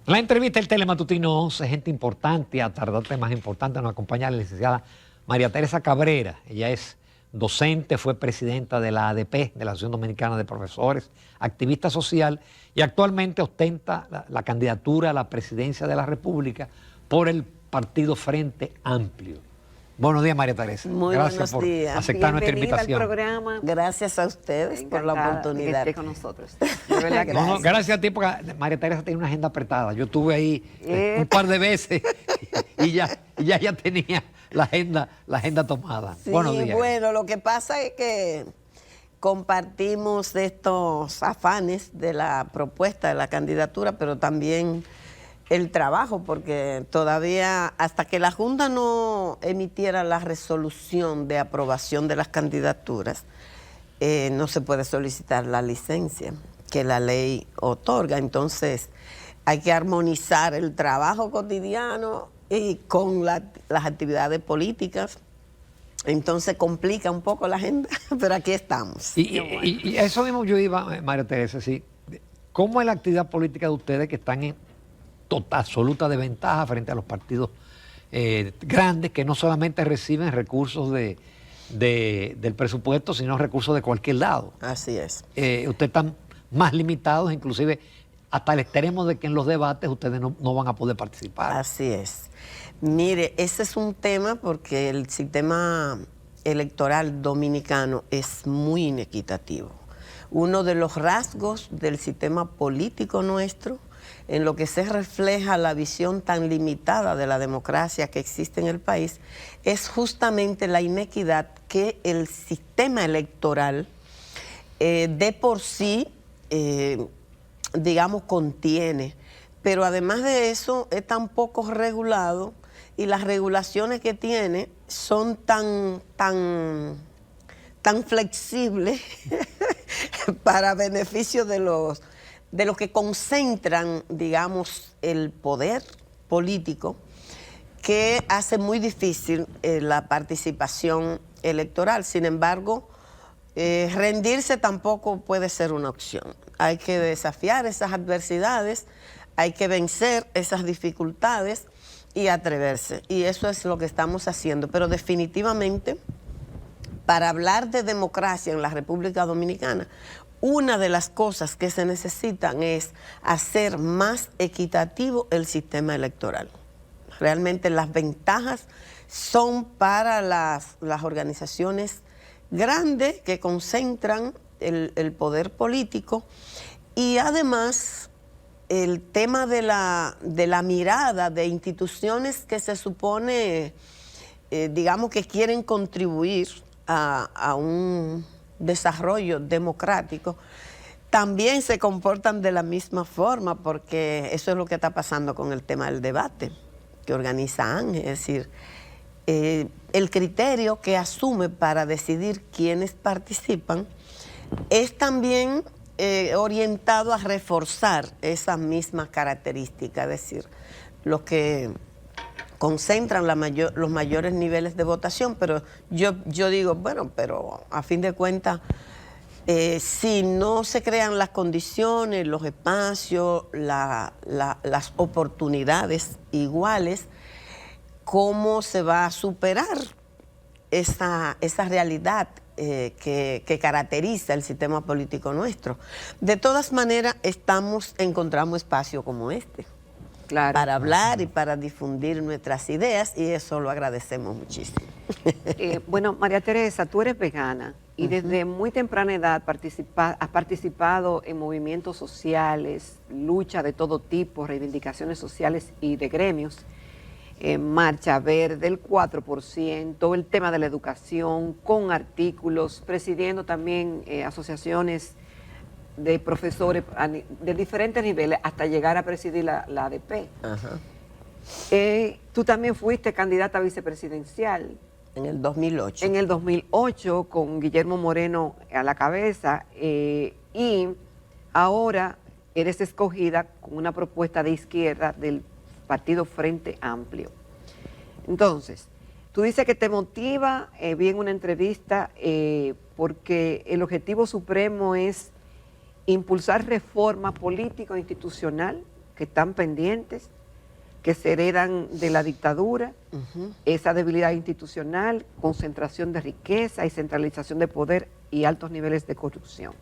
La entrevista del Telematutino es gente importante, a tardar temas importantes, nos acompaña la licenciada María Teresa Cabrera. Ella es docente, fue presidenta de la ADP, de la Asociación Dominicana de Profesores, activista social y actualmente ostenta la candidatura a la presidencia de la República por el partido Frente Amplio. Buenos días, María Teresa. Muy Gracias por buenos días. aceptar nuestra invitación. Al programa. Gracias a ustedes por la oportunidad. Que esté con nosotros. De verdad, gracias. No, gracias a ti, porque María Teresa tiene una agenda apretada. Yo estuve ahí un par de veces y ya tenía la agenda tomada. Sí, buenos días. Bueno, lo que pasa es que compartimos estos afanes de la propuesta de la candidatura, pero también el trabajo, porque todavía, hasta que la Junta no emitiera la resolución de aprobación de las candidaturas, no se puede solicitar la licencia que la ley otorga. Entonces, hay que armonizar el trabajo cotidiano y con las actividades políticas. Entonces, complica un poco la agenda, pero aquí estamos. Y eso mismo yo iba, María Teresa, sí. ¿Cómo es la actividad política de ustedes que están en absoluta desventaja frente a los partidos grandes que no solamente reciben recursos del presupuesto, sino recursos de cualquier lado? Así es. Ustedes están más limitados, inclusive hasta el extremo de que en los debates ustedes no van a poder participar. Así es. Mire, ese es un tema porque el sistema electoral dominicano es muy inequitativo. Uno de los rasgos del sistema político nuestro, en lo que se refleja la visión tan limitada de la democracia que existe en el país, es justamente la inequidad que el sistema electoral de por sí, digamos, contiene. Pero además de eso, es tan poco regulado y las regulaciones que tiene son tan flexibles para beneficio de los que concentran, digamos, el poder político, que hace muy difícil la participación electoral. Sin embargo, rendirse tampoco puede ser una opción. Hay que desafiar esas adversidades, hay que vencer esas dificultades y atreverse. Y eso es lo que estamos haciendo. Pero definitivamente, para hablar de democracia en la República Dominicana, una de las cosas que se necesitan es hacer más equitativo el sistema electoral. Realmente las ventajas son para las organizaciones grandes que concentran el poder político, y además el tema de la mirada de instituciones que se supone, digamos, que quieren contribuir a un desarrollo democrático, también se comportan de la misma forma, porque eso es lo que está pasando con el tema del debate que organiza Ángel. Es decir, el criterio que asume para decidir quiénes participan es también orientado a reforzar esas mismas características, es decir, los que concentran los mayores niveles de votación. Pero yo digo, bueno, pero a fin de cuentas, si no se crean las condiciones, los espacios, las oportunidades iguales, ¿cómo se va a superar esa realidad que caracteriza el sistema político nuestro? De todas maneras, encontramos espacios como este. Claro. Para hablar y para difundir nuestras ideas, y eso lo agradecemos muchísimo. Bueno, María Teresa, tú eres vegana y desde muy temprana edad has participado en movimientos sociales, lucha de todo tipo, reivindicaciones sociales y de gremios, Marcha Verde, el 4%, el tema de la educación, con artículos, presidiendo también asociaciones de profesores de diferentes niveles hasta llegar a presidir la ADP. Ajá. Tú también fuiste candidata a vicepresidencial. En el 2008. En el 2008, con Guillermo Moreno a la cabeza, y ahora eres escogida con una propuesta de izquierda del partido Frente Amplio. Entonces, tú dices que te motiva, vi en una entrevista, porque el objetivo supremo es impulsar reforma político-institucional que están pendientes, que se heredan de la dictadura, esa debilidad institucional, concentración de riqueza y centralización de poder y altos niveles de corrupción.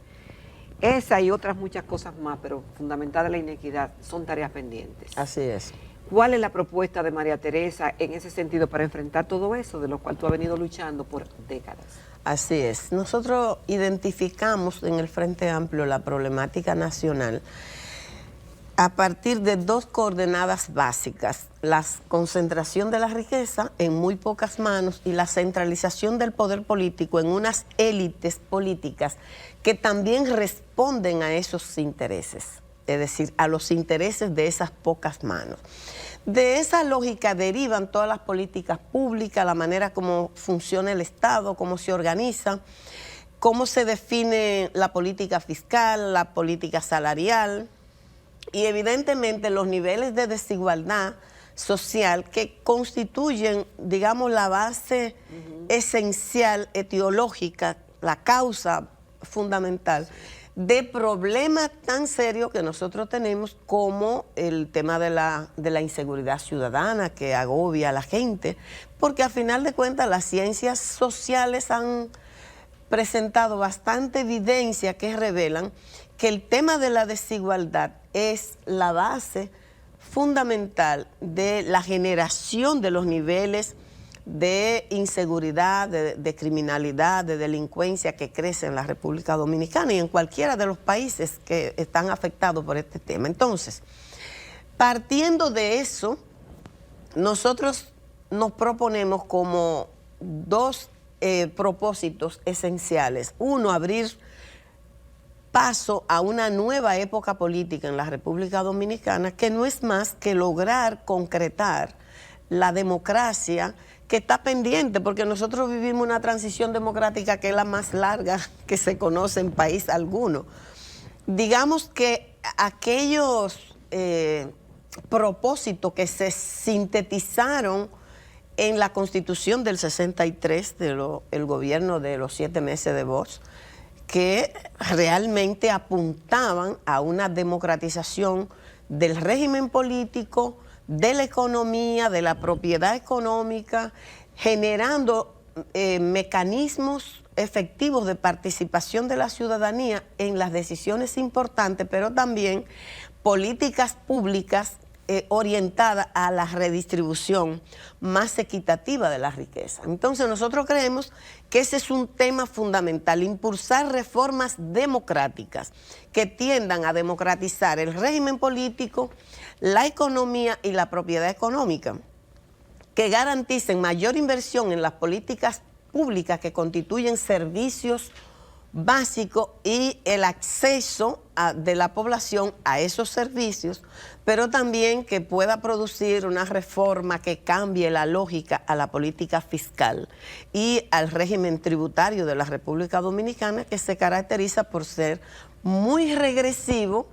Esa y otras muchas cosas más, pero fundamentada la inequidad, son tareas pendientes. Así es. ¿Cuál es la propuesta de María Teresa en ese sentido para enfrentar todo eso, de lo cual tú has venido luchando por décadas? Así es. Nosotros identificamos en el Frente Amplio la problemática nacional a partir de dos coordenadas básicas: la concentración de la riqueza en muy pocas manos y la centralización del poder político en unas élites políticas que también responden a esos intereses, es decir, a los intereses de esas pocas manos. De esa lógica derivan todas las políticas públicas, la manera como funciona el Estado, cómo se organiza, cómo se define la política fiscal, la política salarial, y evidentemente los niveles de desigualdad social que constituyen, digamos, la base esencial, etiológica, la causa fundamental de problemas tan serios que nosotros tenemos como el tema de la inseguridad ciudadana que agobia a la gente, porque a final de cuentas las ciencias sociales han presentado bastante evidencia que revelan que el tema de la desigualdad es la base fundamental de la generación de los niveles de inseguridad, de criminalidad, de delincuencia que crece en la República Dominicana y en cualquiera de los países que están afectados por este tema. Entonces, partiendo de eso, nosotros nos proponemos como dos propósitos esenciales. Uno, abrir paso a una nueva época política en la República Dominicana, que no es más que lograr concretar la democracia que está pendiente, porque nosotros vivimos una transición democrática que es la más larga que se conoce en país alguno. Digamos que aquellos propósitos que se sintetizaron en la Constitución del 63, el gobierno de los 7 meses de Bosch, que realmente apuntaban a una democratización del régimen político, de la economía, de la propiedad económica, generando mecanismos efectivos de participación de la ciudadanía en las decisiones importantes, pero también políticas públicas orientada a la redistribución más equitativa de la riqueza. Entonces nosotros creemos que ese es un tema fundamental, impulsar reformas democráticas que tiendan a democratizar el régimen político, la economía y la propiedad económica, que garanticen mayor inversión en las políticas públicas que constituyen servicios básico y el acceso de la población a esos servicios, pero también que pueda producir una reforma que cambie la lógica a la política fiscal y al régimen tributario de la República Dominicana, que se caracteriza por ser muy regresivo,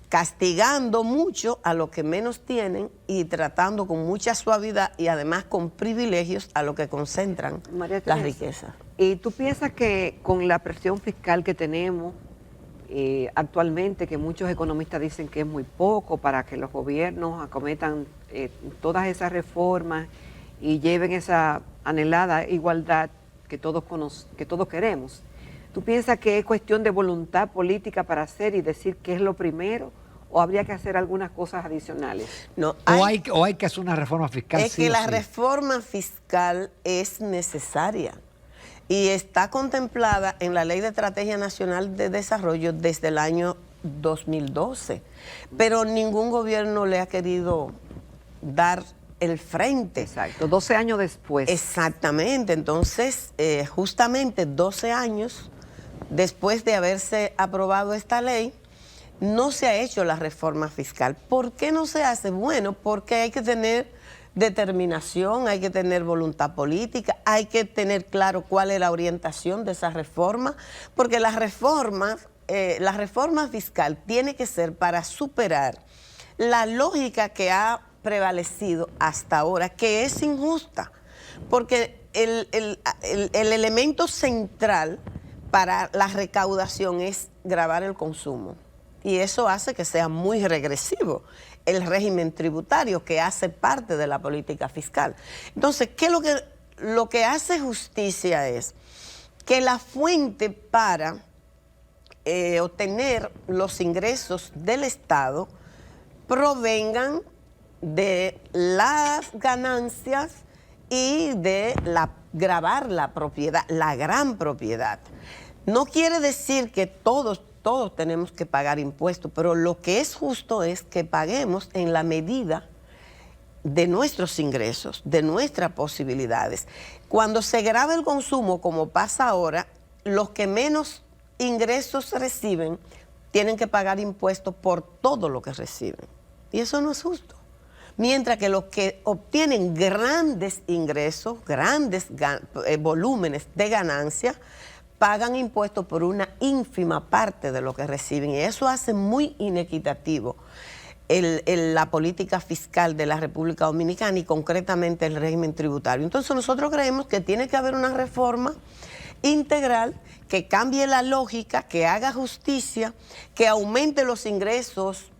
castigando mucho a los que menos tienen y tratando con mucha suavidad y además con privilegios a los que concentran la riqueza. ¿Y tú piensas que con la presión fiscal que tenemos actualmente, que muchos economistas dicen que es muy poco para que los gobiernos acometan todas esas reformas y lleven esa anhelada igualdad que todos queremos, tú piensas que es cuestión de voluntad política para hacer y decir qué es lo primero, o habría que hacer algunas cosas adicionales? No, o hay que hacer una reforma fiscal? Es que la reforma fiscal es necesaria y está contemplada en la Ley de Estrategia Nacional de Desarrollo desde el año 2012, pero ningún gobierno le ha querido dar el frente. Exacto, 12 años después. Exactamente, entonces justamente 12 años después de haberse aprobado esta ley, no se ha hecho la reforma fiscal. ¿Por qué no se hace? Bueno, porque hay que tener determinación, hay que tener voluntad política, hay que tener claro cuál es la orientación de esa reforma, porque la reforma fiscal tiene que ser para superar la lógica que ha prevalecido hasta ahora, que es injusta, porque el elemento central para la recaudación es gravar el consumo. y eso hace que sea muy regresivo el régimen tributario que hace parte de la política fiscal. Entonces, ¿qué es lo que hace justicia? Es que la fuente para obtener los ingresos del Estado provengan de las ganancias y de gravar la propiedad, la gran propiedad. No quiere decir que todos tenemos que pagar impuestos, pero lo que es justo es que paguemos en la medida de nuestros ingresos, de nuestras posibilidades. Cuando se grava el consumo, como pasa ahora, los que menos ingresos reciben tienen que pagar impuestos por todo lo que reciben. Y eso no es justo. Mientras que los que obtienen grandes ingresos, grandes volúmenes de ganancia, pagan impuestos por una ínfima parte de lo que reciben. Y eso hace muy inequitativo la política fiscal de la República Dominicana y concretamente el régimen tributario. Entonces nosotros creemos que tiene que haber una reforma integral que cambie la lógica, que haga justicia, que aumente los ingresos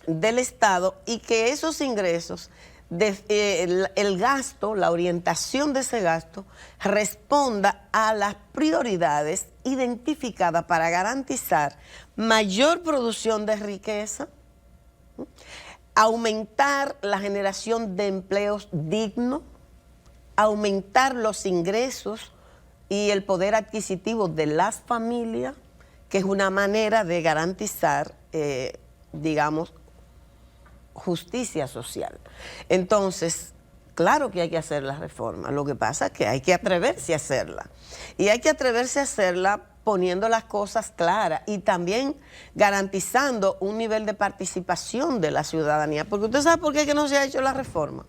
del Estado y que esos ingresos, el gasto, la orientación de ese gasto, responda a las prioridades identificadas para garantizar mayor producción de riqueza, aumentar la generación de empleos dignos, aumentar los ingresos y el poder adquisitivo de las familias, que es una manera de garantizar, digamos, justicia social. Entonces, claro que hay que hacer la reforma, lo que pasa es que hay que atreverse a hacerla. Y hay que atreverse a hacerla poniendo las cosas claras y también garantizando un nivel de participación de la ciudadanía. Porque usted sabe por qué que no se ha hecho la reforma.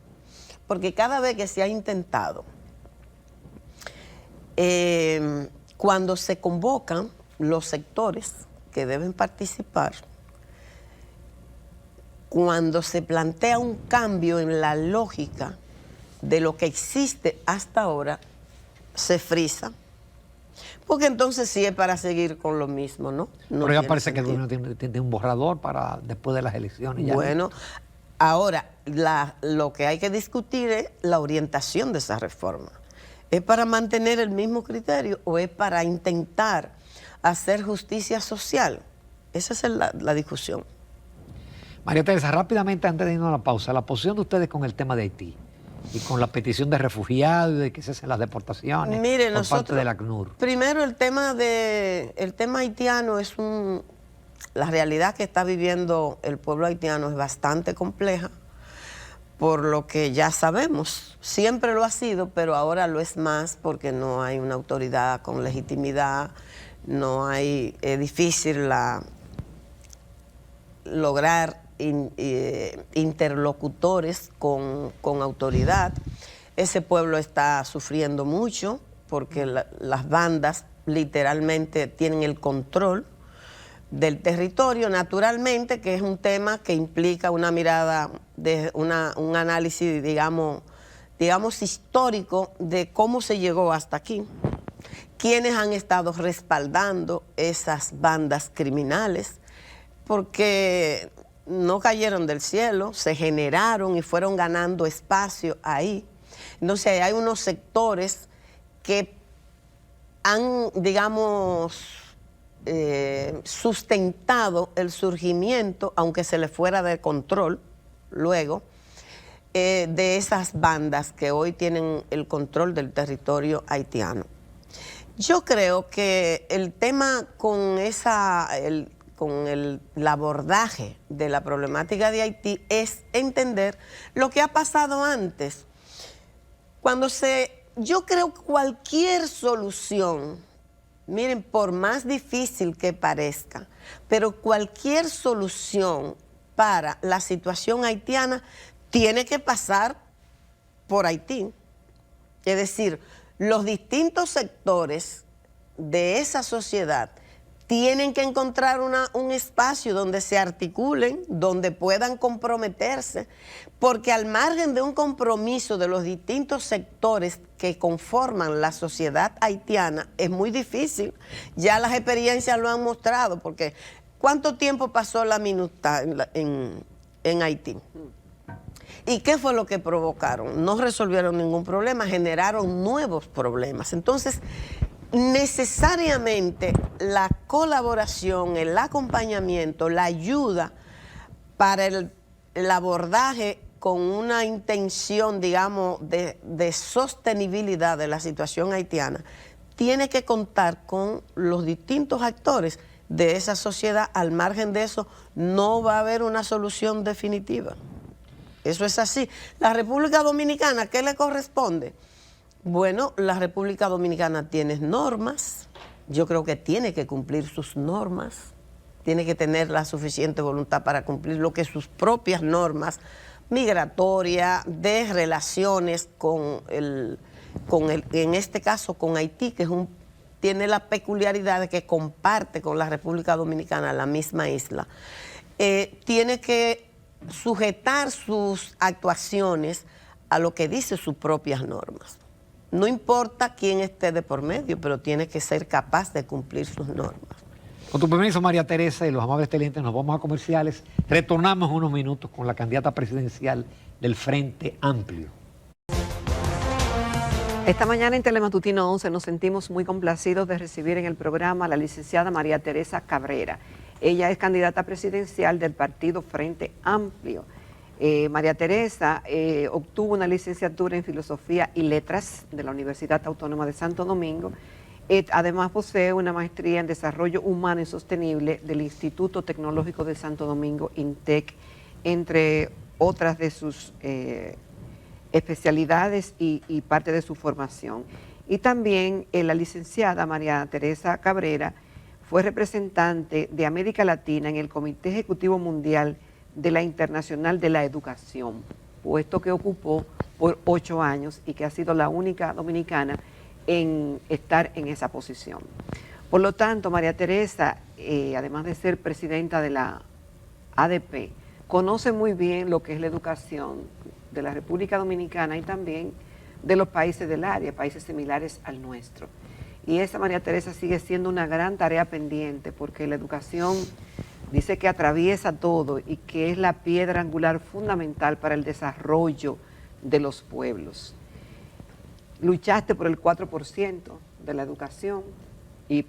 Porque cada vez que se ha intentado, cuando se convocan los sectores que deben participar, cuando se plantea un cambio en la lógica de lo que existe hasta ahora, se frisa. Porque entonces sí es para seguir con lo mismo, ¿no? Pero ya parece que el gobierno tiene un borrador para después de las elecciones. Ya bueno, ahora lo que hay que discutir es la orientación de esa reforma. ¿Es para mantener el mismo criterio o es para intentar hacer justicia social? Esa es la discusión. María Teresa, rápidamente antes de irnos a la pausa, la posición de ustedes con el tema de Haití y con la petición de refugiados y de que cesen las deportaciones por parte del ACNUR. Primero, el tema haitiano es la realidad que está viviendo el pueblo haitiano es bastante compleja, por lo que ya sabemos. Siempre lo ha sido, pero ahora lo es más porque no hay una autoridad con legitimidad, es difícil lograr interlocutores con autoridad. Ese pueblo está sufriendo mucho porque las bandas literalmente tienen el control del territorio, naturalmente, que es un tema que implica una mirada, un análisis, digamos histórico de cómo se llegó hasta aquí, quiénes han estado respaldando esas bandas criminales, porque no cayeron del cielo, se generaron y fueron ganando espacio ahí. Entonces hay unos sectores que han, digamos, sustentado el surgimiento, aunque se le fuera de control luego, de esas bandas que hoy tienen el control del territorio haitiano. Yo creo que el tema con el abordaje de la problemática de Haití es entender lo que ha pasado antes. Yo creo que cualquier solución, miren, por más difícil que parezca, pero cualquier solución para la situación haitiana tiene que pasar por Haití. Es decir, los distintos sectores de esa sociedad tienen que encontrar un espacio donde se articulen, donde puedan comprometerse, porque al margen de un compromiso de los distintos sectores que conforman la sociedad haitiana, es muy difícil. Ya las experiencias lo han mostrado, porque ¿Cuánto tiempo pasó la minuta en Haití? ¿Y qué fue lo que provocaron? No resolvieron ningún problema, generaron nuevos problemas. Entonces, necesariamente la colaboración, el acompañamiento, la ayuda para el abordaje con una intención, digamos, de sostenibilidad de la situación haitiana, tiene que contar con los distintos actores de esa sociedad. Al margen de eso, no va a haber una solución definitiva. Eso es así. La República Dominicana, ¿qué le corresponde? Bueno, la República Dominicana tiene normas, yo creo que tiene que cumplir sus normas, tiene que tener la suficiente voluntad para cumplir lo que sus propias normas migratorias, de relaciones en este caso con Haití, que tiene la peculiaridad de que comparte con la República Dominicana la misma isla. Tiene que sujetar sus actuaciones a lo que dice sus propias normas. No importa quién esté de por medio, pero tiene que ser capaz de cumplir sus normas. Con tu permiso, María Teresa y los amables televidentes, nos vamos a comerciales. Retornamos unos minutos con la candidata presidencial del Frente Amplio. Esta mañana en Telematutino 11 nos sentimos muy complacidos de recibir en el programa a la licenciada María Teresa Cabrera. Ella es candidata presidencial del partido Frente Amplio. María Teresa obtuvo una licenciatura en Filosofía y Letras de la Universidad Autónoma de Santo Domingo. Además posee una maestría en Desarrollo Humano y Sostenible del Instituto Tecnológico de Santo Domingo, INTEC, entre otras de sus especialidades y parte de su formación. Y también la licenciada María Teresa Cabrera fue representante de América Latina en el Comité Ejecutivo Mundial de la Internacional de la Educación, puesto que ocupó por 8 años y que ha sido la única dominicana en estar en esa posición. Por lo tanto, María Teresa, además de ser presidenta de la ADP, conoce muy bien lo que es la educación de la República Dominicana y también de los países del área, países similares al nuestro. Y esa, María Teresa, sigue siendo una gran tarea pendiente porque la educación dice que atraviesa todo y que es la piedra angular fundamental para el desarrollo de los pueblos. Luchaste por el 4% de la educación,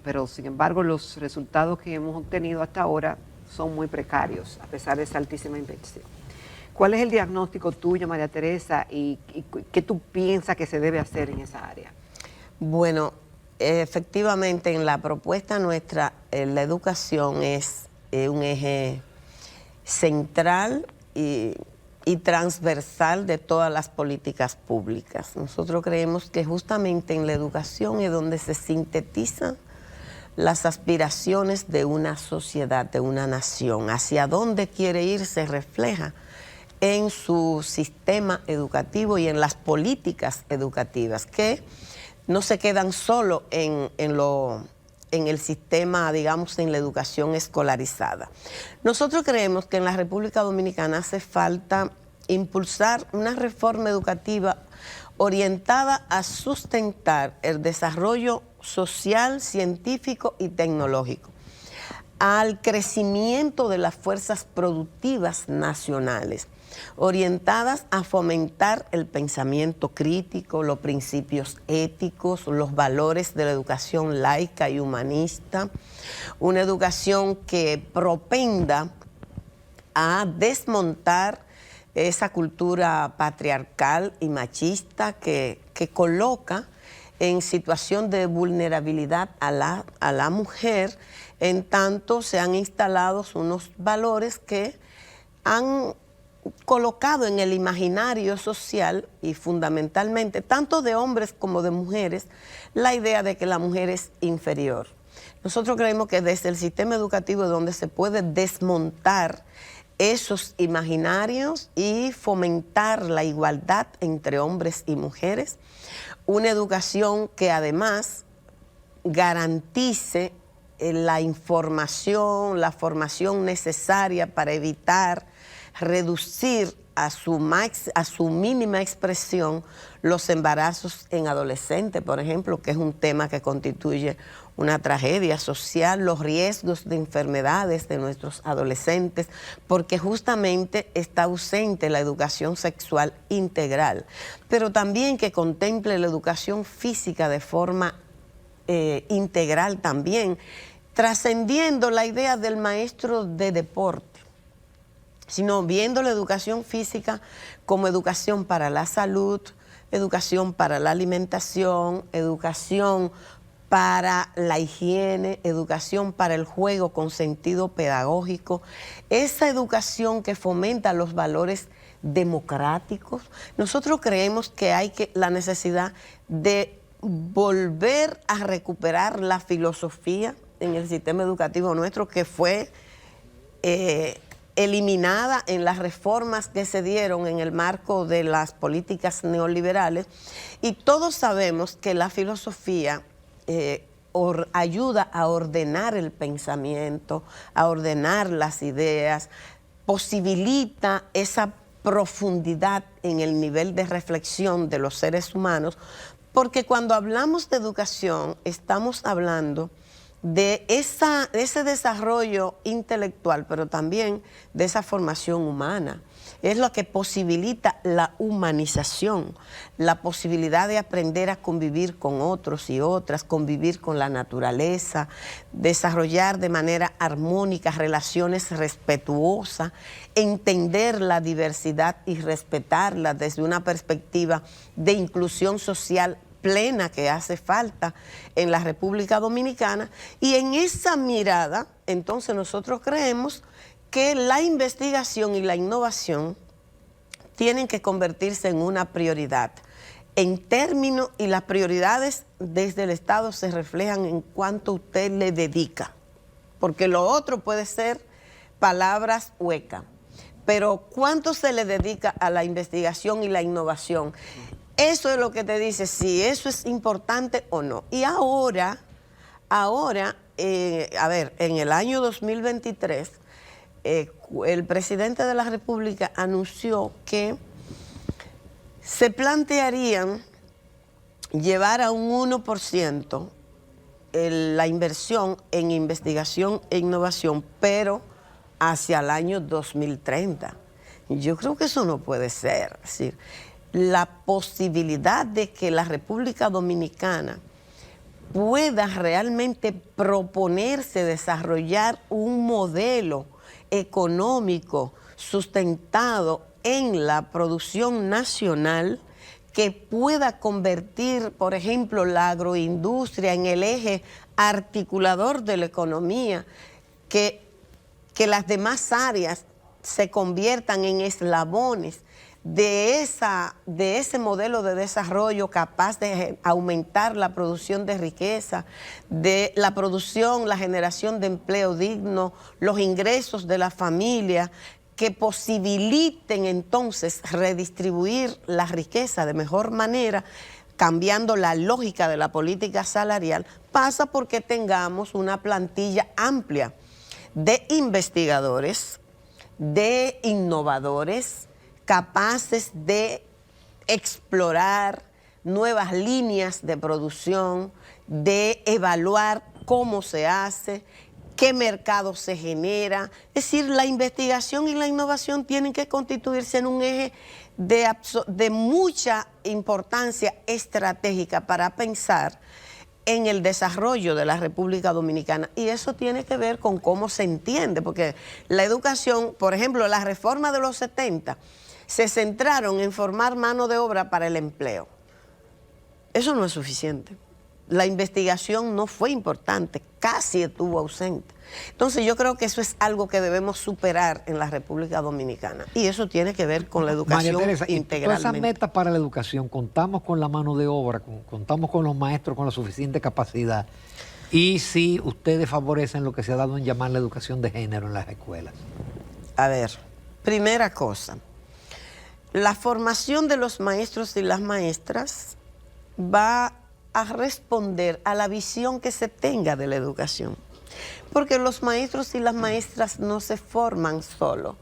pero sin embargo los resultados que hemos obtenido hasta ahora son muy precarios, a pesar de esa altísima inversión. ¿Cuál es el diagnóstico tuyo, María Teresa, y qué tú piensas que se debe hacer en esa área? Bueno, efectivamente en la propuesta nuestra, la educación es un eje central y transversal de todas las políticas públicas. Nosotros creemos que justamente en la educación es donde se sintetizan las aspiraciones de una sociedad, de una nación. Hacia dónde quiere ir se refleja en su sistema educativo y en las políticas educativas, que no se quedan solo en el sistema, digamos, en la educación escolarizada. Nosotros creemos que en la República Dominicana hace falta impulsar una reforma educativa orientada a sustentar el desarrollo social, científico y tecnológico, al crecimiento de las fuerzas productivas nacionales, orientadas a fomentar el pensamiento crítico, los principios éticos, los valores de la educación laica y humanista, una educación que propenda a desmontar esa cultura patriarcal y machista que coloca en situación de vulnerabilidad a la mujer, en tanto se han instalado unos valores que han colocado en el imaginario social y fundamentalmente, tanto de hombres como de mujeres, la idea de que la mujer es inferior. Nosotros creemos que desde el sistema educativo es donde se puede desmontar esos imaginarios y fomentar la igualdad entre hombres y mujeres, una educación que además garantice la información, la formación necesaria para evitar reducir a su mínima expresión los embarazos en adolescentes, por ejemplo, que es un tema que constituye una tragedia social, los riesgos de enfermedades de nuestros adolescentes, porque justamente está ausente la educación sexual integral, pero también que contemple la educación física de forma integral también, trascendiendo la idea del maestro de deporte, sino viendo la educación física como educación para la salud, educación para la alimentación, educación para la higiene, educación para el juego con sentido pedagógico, esa educación que fomenta los valores democráticos. Nosotros creemos que hay la necesidad de volver a recuperar la filosofía en el sistema educativo nuestro, que fue eliminada en las reformas que se dieron en el marco de las políticas neoliberales, y todos sabemos que la filosofía ayuda a ordenar el pensamiento, a ordenar las ideas, posibilita esa profundidad en el nivel de reflexión de los seres humanos, porque cuando hablamos de educación estamos hablando de ese desarrollo intelectual, pero también de esa formación humana. Es lo que posibilita la humanización, la posibilidad de aprender a convivir con otros y otras, convivir con la naturaleza, desarrollar de manera armónica relaciones respetuosas, entender la diversidad y respetarla desde una perspectiva de inclusión social plena que hace falta en la República Dominicana. Y en esa mirada, entonces nosotros creemos que la investigación y la innovación tienen que convertirse en una prioridad en términos, y las prioridades desde el Estado se reflejan en cuánto usted le dedica, porque lo otro puede ser palabras huecas, pero cuánto se le dedica a la investigación y la innovación. Eso es lo que te dice si eso es importante o no. Y ahora, a ver, en el año 2023, el presidente de la República anunció que se plantearían llevar a un 1% la inversión en investigación e innovación, pero hacia el año 2030. Yo creo que eso no puede ser. Es decir, la posibilidad de que la República Dominicana pueda realmente proponerse desarrollar un modelo económico sustentado en la producción nacional que pueda convertir, por ejemplo, la agroindustria en el eje articulador de la economía, que las demás áreas se conviertan en eslabones de ese modelo de desarrollo capaz de aumentar la producción de riqueza, de la producción, la generación de empleo digno, los ingresos de la familia, que posibiliten entonces redistribuir la riqueza de mejor manera, cambiando la lógica de la política salarial, pasa porque tengamos una plantilla amplia de investigadores, de innovadores, capaces de explorar nuevas líneas de producción, de evaluar cómo se hace, qué mercado se genera. Es decir, la investigación y la innovación tienen que constituirse en un eje de mucha importancia estratégica para pensar en el desarrollo de la República Dominicana. Y eso tiene que ver con cómo se entiende, porque la educación, por ejemplo, la reforma de los 70, se centraron en formar mano de obra para el empleo. Eso no es suficiente. La investigación no fue importante, casi estuvo ausente. Entonces yo creo que eso es algo que debemos superar en la República Dominicana. Y eso tiene que ver con la educación María Teresa, integralmente. Todas esas metas para la educación, contamos con la mano de obra, contamos con los maestros con la suficiente capacidad. Y si ustedes favorecen lo que se ha dado en llamar la educación de género en las escuelas. A ver, primera cosa. La formación de los maestros y las maestras va a responder a la visión que se tenga de la educación. Porque los maestros y las maestras no se forman solos.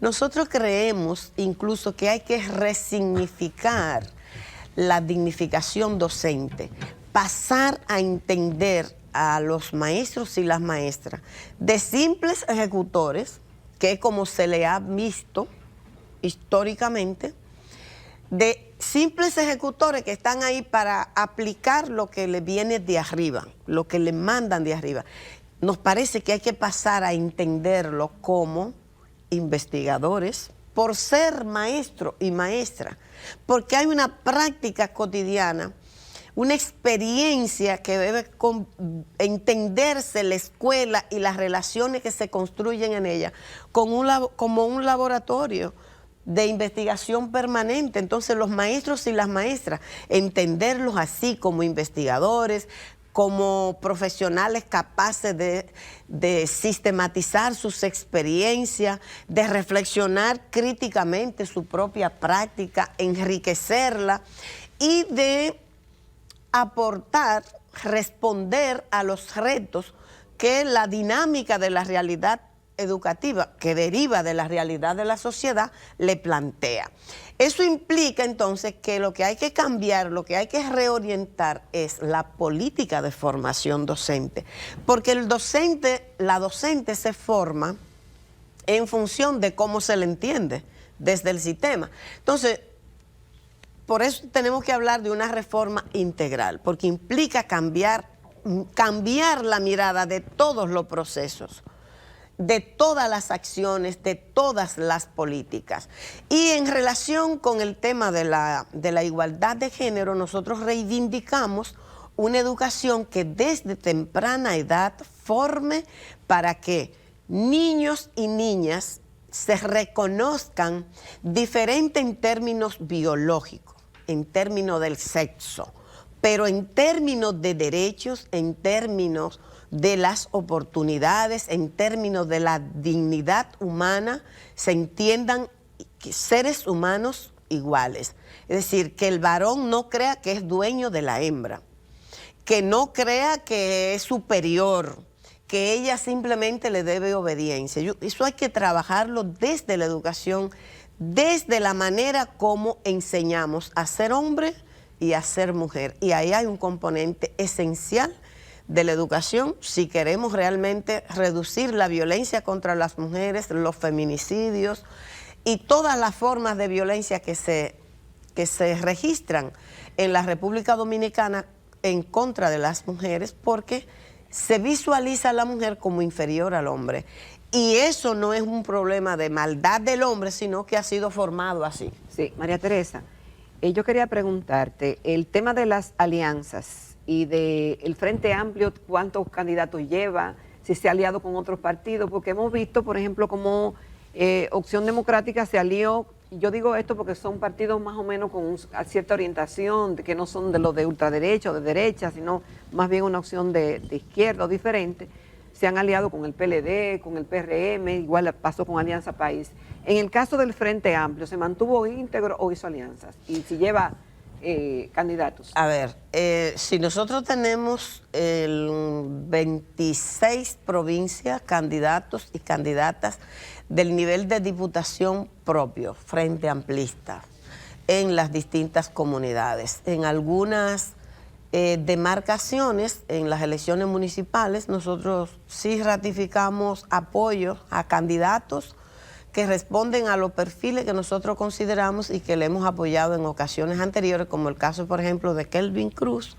Nosotros creemos incluso que hay que resignificar la dignificación docente, pasar a entender a los maestros y las maestras de simples ejecutores, que es como se le ha visto históricamente, de simples ejecutores que están ahí para aplicar lo que le viene de arriba, lo que le mandan de arriba. Nos parece que hay que pasar a entenderlo como investigadores, por ser maestro y maestra, porque hay una práctica cotidiana, una experiencia que debe entenderse la escuela y las relaciones que se construyen en ella como un laboratorio de investigación permanente. Entonces los maestros y las maestras, entenderlos así como investigadores, como profesionales capaces de sistematizar sus experiencias, de reflexionar críticamente su propia práctica, enriquecerla y de aportar, responder a los retos que la dinámica de la realidad educativa, que deriva de la realidad de la sociedad, le plantea. Eso implica entonces que lo que hay que cambiar, lo que hay que reorientar es la política de formación docente, porque el docente, la docente se forma en función de cómo se le entiende desde el sistema. Entonces, por eso tenemos que hablar de una reforma integral, porque implica cambiar la mirada de todos los procesos, de todas las acciones, de todas las políticas. Y en relación con el tema de la igualdad de género, nosotros reivindicamos una educación que desde temprana edad forme para que niños y niñas se reconozcan diferente en términos biológicos, en términos del sexo, pero en términos de derechos, en términos de las oportunidades, en términos de la dignidad humana, se entiendan seres humanos iguales. Es decir, que el varón no crea que es dueño de la hembra, que no crea que es superior, que ella simplemente le debe obediencia. Eso hay que trabajarlo desde la educación, desde la manera como enseñamos a ser hombre y a ser mujer. Y ahí hay un componente esencial de la educación si queremos realmente reducir la violencia contra las mujeres, los feminicidios y todas las formas de violencia que se registran en la República Dominicana en contra de las mujeres, porque se visualiza a la mujer como inferior al hombre. Y eso no es un problema de maldad del hombre, sino que ha sido formado así. Sí, María Teresa, yo quería preguntarte, el tema de las alianzas y del Frente Amplio, ¿cuántos candidatos lleva? Si se ha aliado con otros partidos, porque hemos visto, por ejemplo, como Opción Democrática se alió. Yo digo esto porque son partidos más o menos con cierta orientación, que no son de los de ultraderecha o de derecha, sino más bien una opción de izquierda o diferente. Se han aliado con el PLD, con el PRM, igual pasó con Alianza País. En el caso del Frente Amplio, ¿se mantuvo íntegro o hizo alianzas? Y si lleva candidatos. A ver, si nosotros tenemos 26 provincias, candidatos y candidatas del nivel de diputación propio, Frente Amplista, en las distintas comunidades. En algunas demarcaciones, en las elecciones municipales, nosotros sí ratificamos apoyo a candidatos que responden a los perfiles que nosotros consideramos y que le hemos apoyado en ocasiones anteriores, como el caso, por ejemplo, de Kelvin Cruz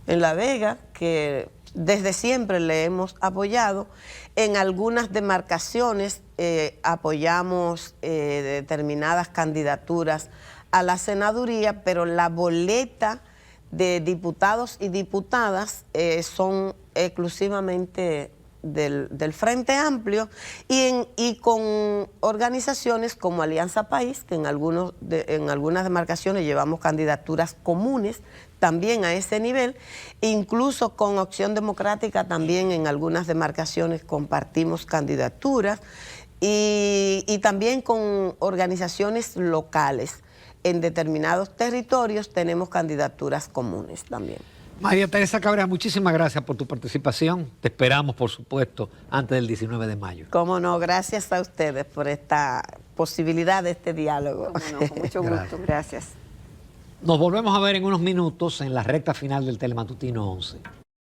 en La Vega, que desde siempre le hemos apoyado. En algunas demarcaciones apoyamos determinadas candidaturas a la senaduría, pero la boleta de diputados y diputadas son exclusivamente del Frente Amplio y con organizaciones como Alianza País, que en algunas demarcaciones llevamos candidaturas comunes también a ese nivel, incluso con Opción Democrática también en algunas demarcaciones compartimos candidaturas y también con organizaciones locales. En determinados territorios tenemos candidaturas comunes también. María Teresa Cabrera, muchísimas gracias por tu participación. Te esperamos, por supuesto, antes del 19 de mayo. Cómo no, gracias a ustedes por esta posibilidad de este diálogo. Cómo no, con mucho gusto, gracias. Nos volvemos a ver en unos minutos en la recta final del Telematutino 11.